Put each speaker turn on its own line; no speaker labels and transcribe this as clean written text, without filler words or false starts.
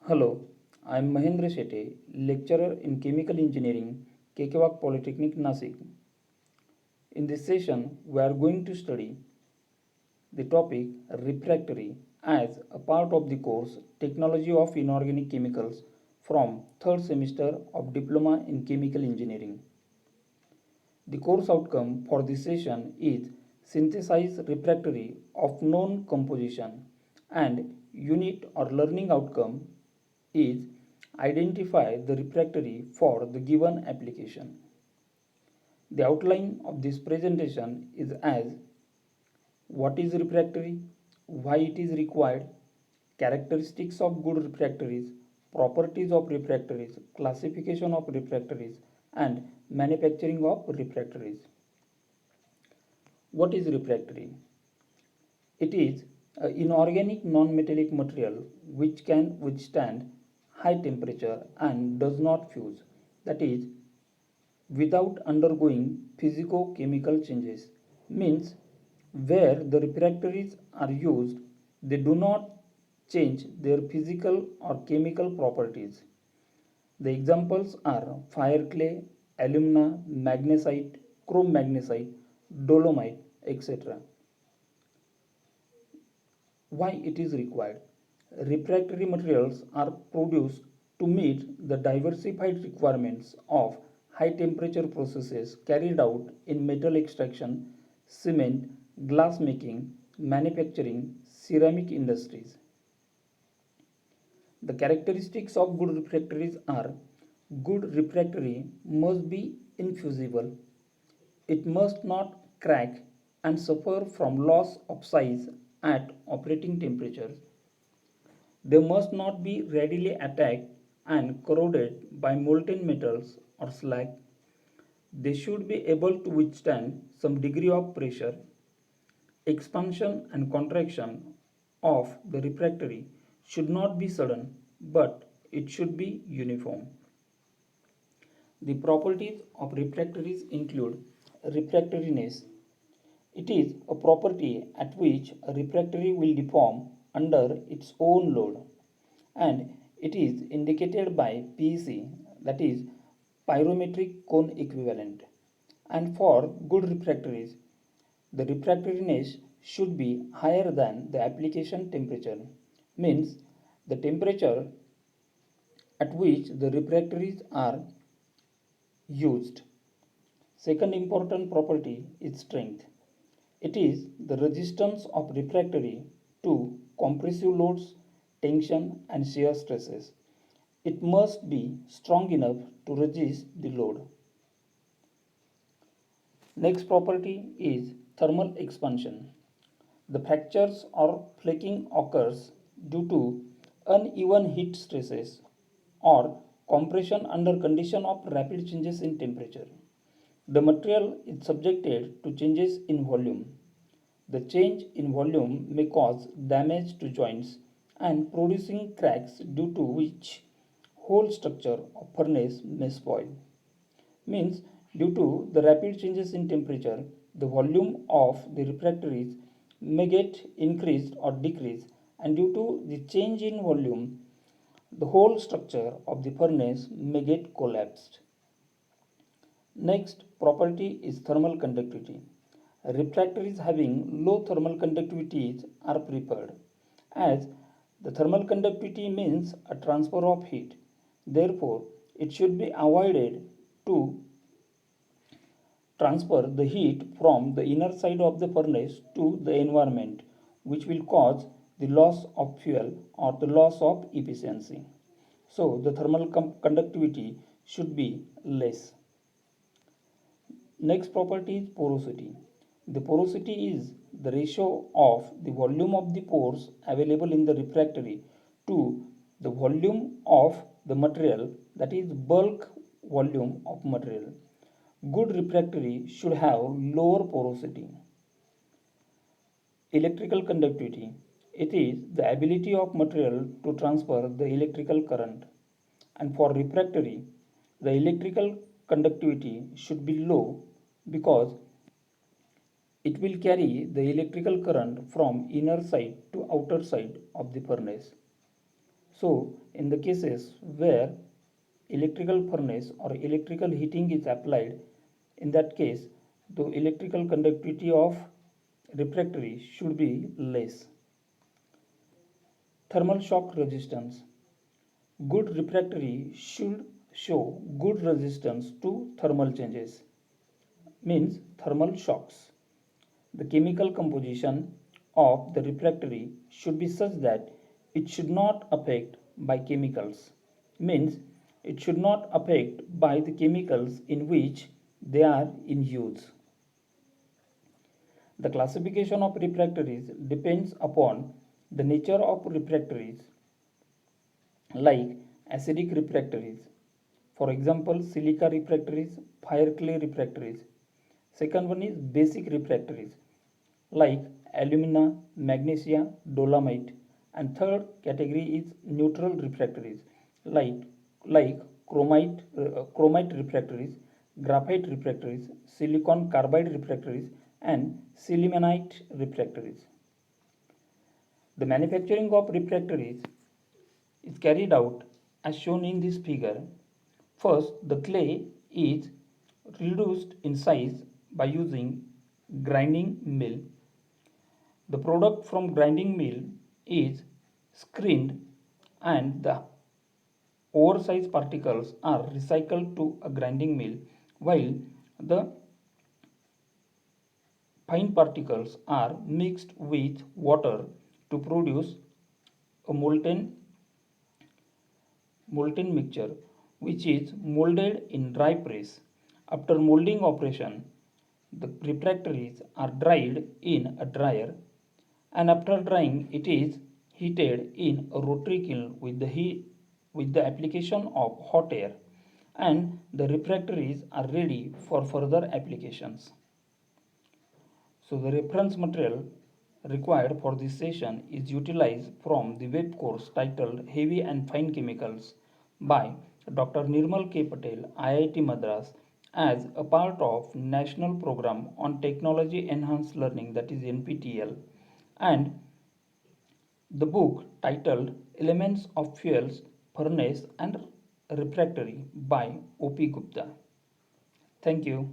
Hello, I am Mahendra Shetty, lecturer in chemical engineering, Kekewak Polytechnic, Nasik. In this session, we are going to study the topic refractory as a part of the course Technology of Inorganic Chemicals from third semester of Diploma in Chemical Engineering. The course outcome for this session is synthesize refractory of known composition, and unit or learning outcome is identify the refractory for the given application. The outline of this presentation is as what is refractory, why it is required, characteristics of good refractories, properties of refractories, classification of refractories, and manufacturing of refractories. What is refractory? It is an inorganic non-metallic material which can withstand high temperature and does not fuse, that is, without undergoing physico-chemical changes. Means where the refractories are used, they do not change their physical or chemical properties. The examples are fire clay, alumina, magnesite, chrome magnesite, dolomite, etc. Why it is required? Refractory materials are produced to meet the diversified requirements of high temperature processes carried out in metal extraction, cement, glass making, manufacturing, ceramic industries. The characteristics of good refractories are good refractory must be infusible. It must not crack and suffer from loss of size at operating temperatures. They must not be readily attacked and corroded by molten metals or slag. They should be able to withstand some degree of pressure. Expansion and contraction of the refractory should not be sudden, but it should be uniform. The properties of refractories include refractoriness. It is a property at which a refractory will deform under its own load, and it is indicated by PEC, that is pyrometric cone equivalent. And for good refractories, the refractoriness should be higher than the application temperature, means the temperature at which the refractories are used. Second important property is strength. It is the resistance of refractory to compressive loads, tension and shear stresses. It must be strong enough to resist the load. Next property is thermal expansion. The fractures or flaking occurs due to uneven heat stresses or compression under condition of rapid changes in temperature. The material is subjected to changes in volume. The change in volume may cause damage to joints and producing cracks, due to which whole structure of furnace may spoil. Means due to the rapid changes in temperature, the volume of the refractories may get increased or decreased, and due to the change in volume, the whole structure of the furnace may get collapsed. Next property is thermal conductivity. Refractories having low thermal conductivities are preferred, as the thermal conductivity means a transfer of heat. Therefore, it should be avoided to transfer the heat from the inner side of the furnace to the environment, which will cause the loss of fuel or the loss of efficiency. So, the thermal conductivity should be less. Next property is porosity. The porosity is the ratio of the volume of the pores available in the refractory to the volume of the material, that is bulk volume of material. Good refractory should have lower porosity. Electrical conductivity. It is the ability of material to transfer the electrical current. And for refractory, the electrical conductivity should be low because it will carry the electrical current from inner side to outer side of the furnace. So in the cases where electrical furnace or electrical heating is applied, in that case the electrical conductivity of refractory should be less. Thermal shock resistance. Good refractory should show good resistance to thermal changes, means thermal shocks. The chemical composition of the refractory should be such that it should not affect by chemicals, means it should not affect by the chemicals in which they are in use. The classification of refractories depends upon the nature of refractories, like acidic refractories, for example silica refractories, fire clay refractories. Second one is basic refractories like alumina, magnesia, dolomite, and third category is neutral refractories like chromite refractories, graphite refractories, silicon carbide refractories, and sillimanite refractories. The manufacturing of refractories is carried out as shown in this figure. First, the clay is reduced in size by using grinding mill. The product from grinding mill is screened and the oversized particles are recycled to a grinding mill while the fine particles are mixed with water to produce a molten mixture which is molded in dry press. After molding operation, the refractories are dried in a dryer, and after drying it is heated in a rotary kiln with the application of hot air, and the refractories are ready for further applications. So the reference material required for this session is utilized from the web course titled Heavy and Fine Chemicals by Dr. Nirmal K. Patel, IIT Madras, as a part of National Program on Technology Enhanced Learning, that is NPTEL, and the book titled Elements of Fuels, Furnace and Refractory by O.P. Gupta. Thank you.